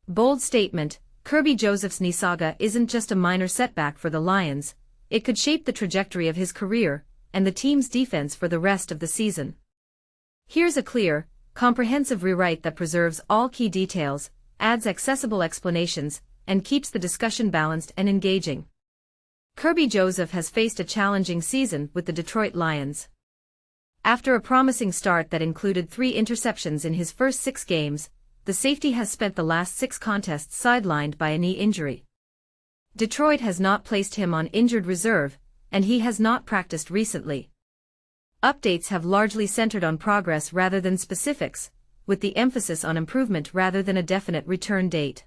Bold statement: Kerby Joseph's knee saga isn't just a minor setback for the Lions, it could shape the trajectory of his career and the team's defense for the rest of the season. Here's a clear, comprehensive rewrite that preserves all key details, adds accessible explanations, and keeps the discussion balanced and engaging. Kerby Joseph has faced a challenging season with the Detroit Lions. After a promising start that included 3 interceptions in his first 6 games, the safety has spent the last 6 contests sidelined by a knee injury. Detroit has not placed him on injured reserve, and he has not practiced recently. Updates have largely centered on progress rather than specifics, with the emphasis on improvement rather than a definite return date.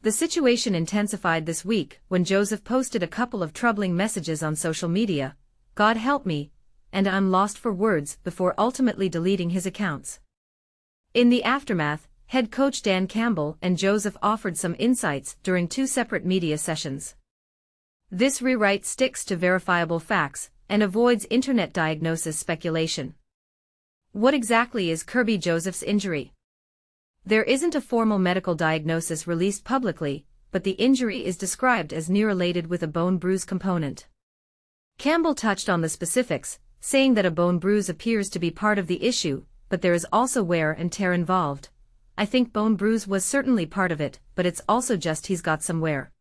The situation intensified this week when Joseph posted a couple of troubling messages on social media, "God help me," and "I'm lost for words," before ultimately deleting his accounts. In the aftermath, head coach Dan Campbell and Joseph offered some insights during 2 separate media sessions. This rewrite sticks to verifiable facts and avoids internet diagnosis speculation. What exactly is Kerby Joseph's injury? There isn't a formal medical diagnosis released publicly, but the injury is described as knee-related with a bone bruise component. Campbell touched on the specifics, saying that a bone bruise appears to be part of the issue, but there is also wear and tear involved. "I think bone bruise was certainly part of it, but it's also just he's got some wear.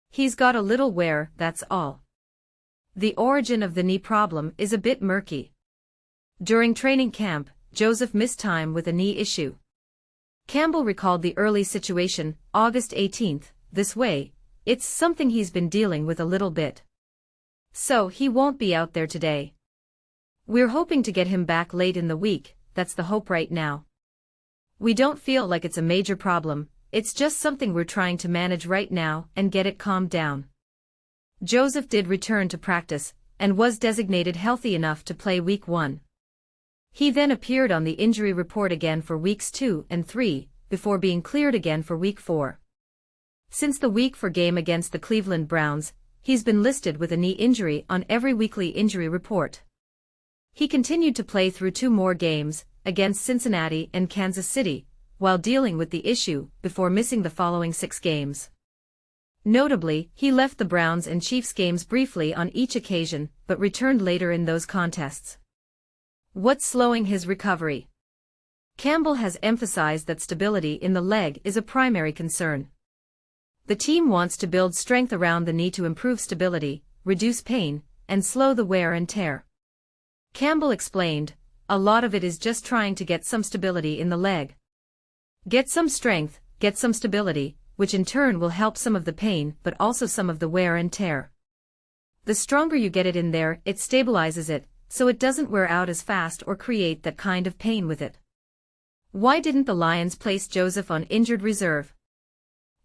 He's got a little wear, that's all." The origin of the knee problem is a bit murky. During training camp, Joseph missed time with a knee issue. Campbell recalled the early situation, August 18th, this way: "It's something he's been dealing with a little bit. So he won't be out there today. We're hoping to get him back late in the week, that's the hope right now. We don't feel like it's a major problem, it's just something we're trying to manage right now and get it calmed down." Joseph did return to practice, and was designated healthy enough to play Week 1. He then appeared on the injury report again for Weeks 2 and 3, before being cleared again for Week 4. Since the Week 4 game against the Cleveland Browns, he's been listed with a knee injury on every weekly injury report. He continued to play through 2 more games, against Cincinnati and Kansas City, while dealing with the issue, before missing the following 6 games. Notably, he left the Browns and Chiefs games briefly on each occasion, but returned later in those contests. What's slowing his recovery? Campbell has emphasized that stability in the leg is a primary concern. The team wants to build strength around the knee to improve stability, reduce pain, and slow the wear and tear. Campbell explained, "A lot of it is just trying to get some stability in the leg. Get some strength, get some stability, which in turn will help some of the pain but also some of the wear and tear. The stronger you get it in there, it stabilizes it, so it doesn't wear out as fast or create that kind of pain with it." Why didn't the Lions place Joseph on injured reserve?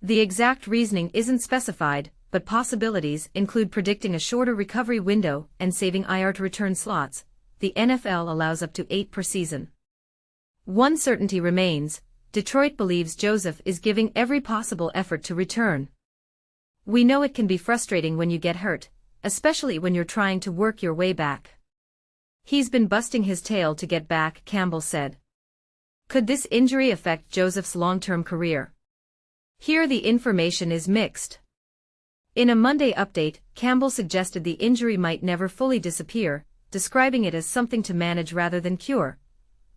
The exact reasoning isn't specified, but possibilities include predicting a shorter recovery window and saving IR to return slots. The NFL allows up to 8 per season. One certainty remains: Detroit believes Joseph is giving every possible effort to return. "We know it can be frustrating when you get hurt, especially when you're trying to work your way back. He's been busting his tail to get back," Campbell said. Could this injury affect Joseph's long-term career? Here the information is mixed. In a Monday update, Campbell suggested the injury might never fully disappear, describing it as something to manage rather than cure.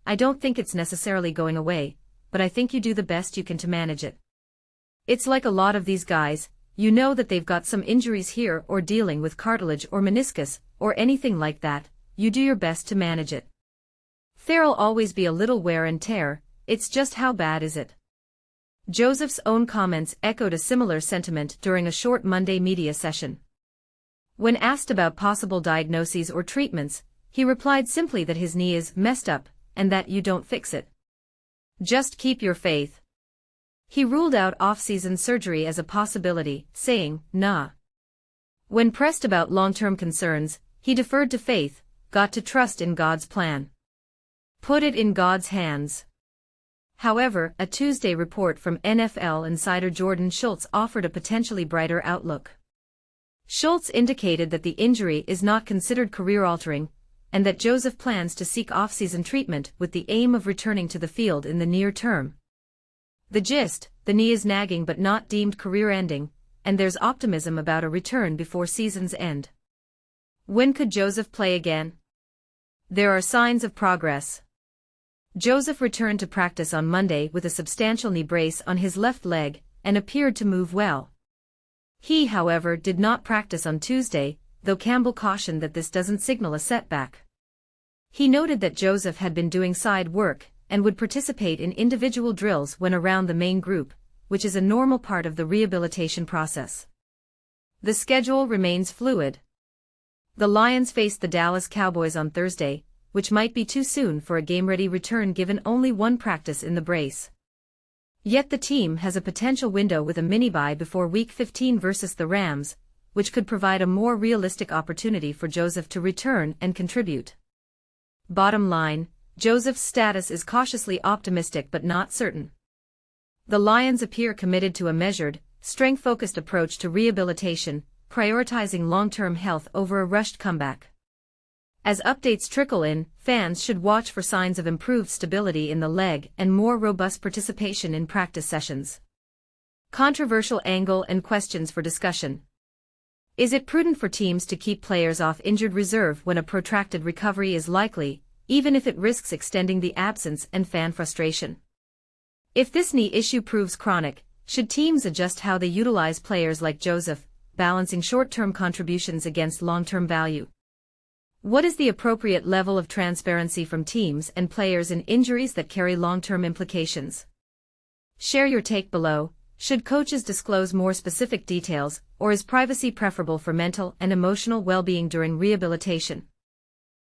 "I don't think it's necessarily going away, but I think you do the best you can to manage it. It's like a lot of these guys, you know that they've got some injuries here or dealing with cartilage or meniscus, or anything like that, you do your best to manage it. There'll always be a little wear and tear, it's just how bad is it?" Joseph's own comments echoed a similar sentiment during a short Monday media session. When asked about possible diagnoses or treatments, he replied simply that his knee is messed up, and that you don't fix it. Just keep your faith. He ruled out off-season surgery as a possibility, saying, "Nah." When pressed about long-term concerns, he deferred to faith, got to trust in God's plan. Put it in God's hands. However, a Tuesday report from NFL insider Jordan Schultz offered a potentially brighter outlook. Schultz indicated that the injury is not considered career-altering, and that Joseph plans to seek off-season treatment with the aim of returning to the field in the near term. The gist: the knee is nagging but not deemed career-ending, and there's optimism about a return before season's end. When could Joseph play again? There are signs of progress. Joseph returned to practice on Monday with a substantial knee brace on his left leg and appeared to move well. He, however, did not practice on Tuesday, though Campbell cautioned that this doesn't signal a setback. He noted that Joseph had been doing side work and would participate in individual drills when around the main group, which is a normal part of the rehabilitation process. The schedule remains fluid. The Lions face the Dallas Cowboys on Thursday, which might be too soon for a game-ready return given only one practice in the brace. Yet the team has a potential window with a mini-bye before Week 15 versus the Rams, which could provide a more realistic opportunity for Joseph to return and contribute. Bottom line, Joseph's status is cautiously optimistic but not certain. The Lions appear committed to a measured, strength-focused approach to rehabilitation, prioritizing long-term health over a rushed comeback. As updates trickle in, fans should watch for signs of improved stability in the leg and more robust participation in practice sessions. Controversial angle and questions for discussion. Is it prudent for teams to keep players off injured reserve when a protracted recovery is likely, even if it risks extending the absence and fan frustration? If this knee issue proves chronic, should teams adjust how they utilize players like Joseph, balancing short-term contributions against long-term value? What is the appropriate level of transparency from teams and players in injuries that carry long-term implications? Share your take below. Should coaches disclose more specific details, or is privacy preferable for mental and emotional well-being during rehabilitation?